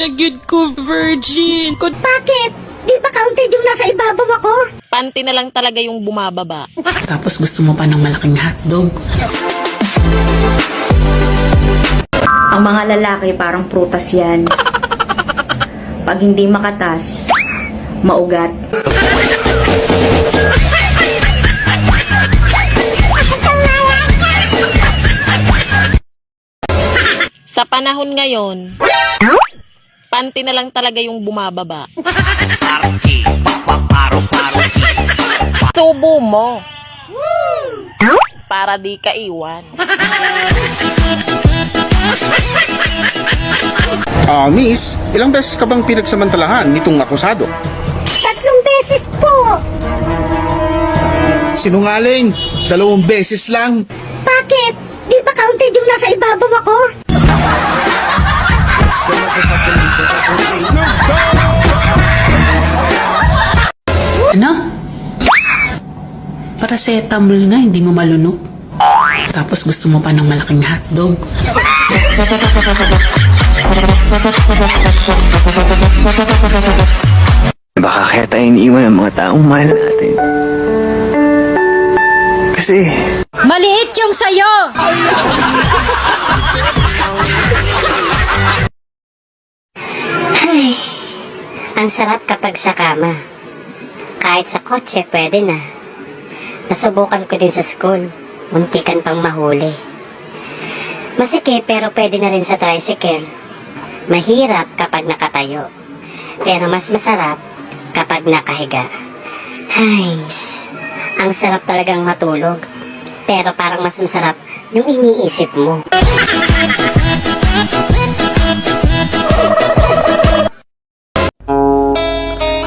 na good ko, virgin. Bakit? Di ba counted yung nasa ibabaw ako? Panty na lang talaga yung bumababa. Tapos gusto mo pa ng malaking hotdog. Ang mga lalaki parang prutas yan. Pag hindi makatas, maugat. Sa panahon ngayon, panty na lang talaga yung bumababa. Subo mo. Para di ka iwan. Miss, ilang beses ka bang pinagsamantalahan nitong akusado? 3 beses po. Sinungaling, 2 beses lang. Bakit? Di ba counted yung nasa ibabaw ako? Ano? Paracetamol nga, hindi mo malunok. Tapos gusto mo pa ng malaking hotdog. Baka kaya tayo iniiwan ng mga taong mahal natin. Kasi Maliit yung sayo! Ay, ang sarap kapag sa kama. Kahit sa kotse, pwede na. Nasubukan ko din sa school. Muntikan pang mahuli. Masikip pero pwede na rin sa tricycle. Mahirap kapag nakatayo. Pero mas masarap kapag nakahiga. Ay, ang sarap talagang matulog. Pero parang mas masarap yung iniisip mo.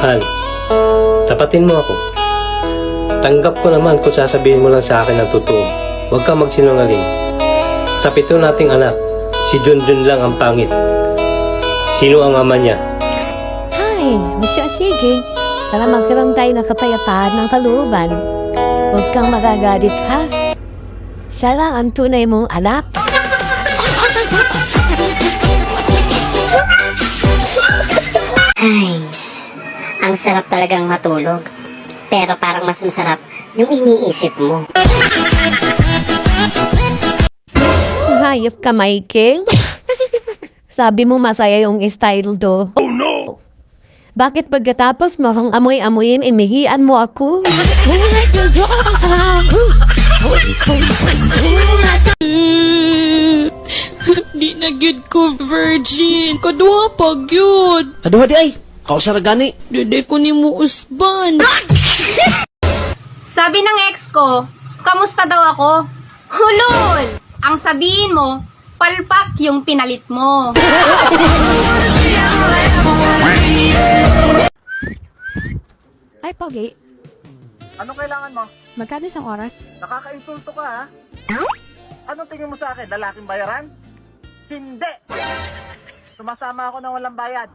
Han, tapatin mo ako. Tanggap ko naman kung sasabihin mo lang sa akin ang totoo. Huwag kang magsinungaling. Sa 7 nating anak, si Junjun lang ang pangit. Sino ang ama niya? Ay, Mr. Sige. Para magkaroon tayo ng kapayapaan ng kalooban. Huwag kang magagalit, ha? Siya lang ang tunay mong anak. Ay, ang sarap talagang matulog. Pero parang mas masarap yung iniisip mo. Hayop ka, Michael. Sabi mo masaya yung style do. Oh no! Bakit pagkatapos mo akong amoy-amoyin, imihian mo ako? Di na good ko, virgin. Kadwa pag yun. Aduh di ay, kau saragani. Dede ko ni mo usban. Sabi ng ex ko, kamusta daw ako? Hulol! Ang sabihin mo, palpak yung pinalit mo. Ay, Pogi. Anong kailangan mo? Magkano isang oras? Nakaka-insulto ka ha? Anong tingin mo sa akin? Lalaking bayaran? Hindi! Sumasama ako ng walang bayad.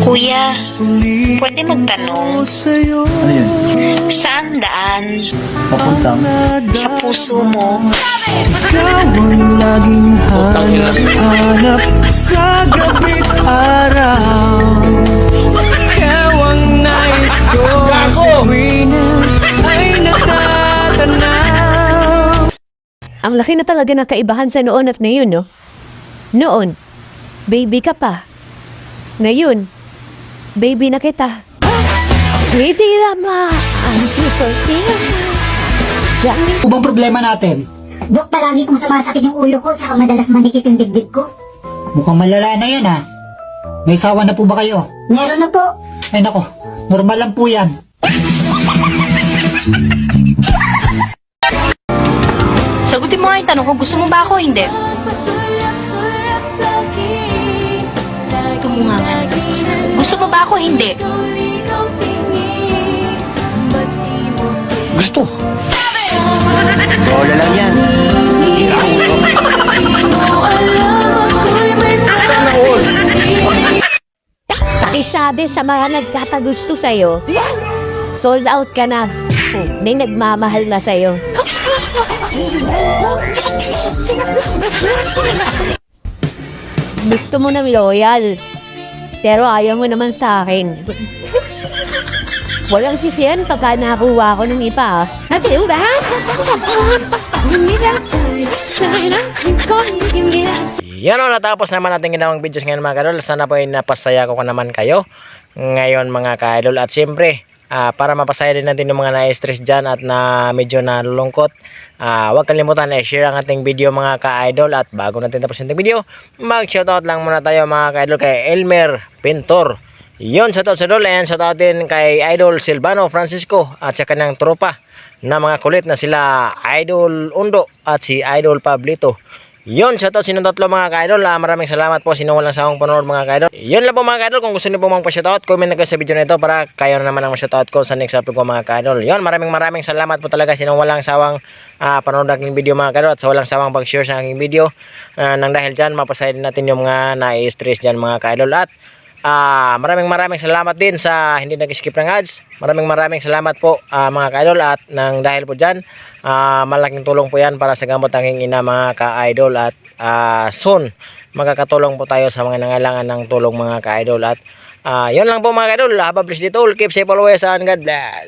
Kuya, pwede magtanong? ano yun? Saan daan? Papuntang Sa puso mo? ikaw ang laging hanap sa gabit araw. Ikaw ang nais ko sabihin ay natatanaw. Ang laki na talaga ng kaibahan sa noon at ngayon, no? Noon, baby ka pa. Ngayon, baby na kita. Hindi lama ang puso Ano bang problema natin? Dok, palagi kong sumasakit yung ulo ko, saka madalas manikip yung dibdib ko. Mukhang malala na yan ha. May sawa na po ba kayo? Meron na po. Ay nako, normal lang po yan. Sagutin mo nga yung tanong kung gusto mo ba ako o hindi. Tumunga nga. Gusto mo ba ako o hindi? Gusto. Bola lang yan. Pakisabi sa mga nagkakagusto sa'yo, sold out ka na. May nagmamahal na sa'yo. Gusto mo na loyal. Pero ayaw mo naman sa akin. Walang sisiyan pagka nakuha ko ng iba. Natin ba? Yan o, natapos naman natin ginawang videos ngayon mga ka-idol. Sana po ay napasaya ko naman kayo ngayon mga ka-idol. At siyempre, para mapasaya din natin yung mga na-stress dyan at na medyo nalulungkot, huwag kalimutan share ang ating video mga ka-idol. At bago natin tapos yung ating video, mag-shoutout lang muna tayo mga ka-idol kay Elmer Pintor. Yun, shoutout sa idol. And shoutout din kay Idol Silvano Francisco at sa kanyang tropa na mga kulit na sila Idol Undo at si Idol Pablito. Yun, shoutout sinong tatlo mga ka-idol. Maraming salamat po sinong walang sawang panonood mga ka-idol. Yun lang po mga ka-idol. Kung gusto niyo po magpa-shoutout, comment na kayo sa video na ito para kayo naman ang ma-shoutout ko sa next upload ko mga ka-idol. Yun, maraming salamat po talaga sinong walang sawang panonood ng aking video mga ka-idol at sa walang sawang pag-share sa aking video. Nang dahil dyan, mapasaya din natin yung mga na-stress dyan mga ka-idol. At maraming salamat din sa hindi nag-skip ng ads. Maraming salamat po mga ka-idol. At nang dahil po dyan, malaking tulong po yan para sa gamot ng aking ina mga ka-idol. At soon magkakatulong po tayo sa mga nangailangan ng tulong mga ka-idol. At yun lang po mga ka-idol. Have a blessed day to all. Keep safe always and God bless.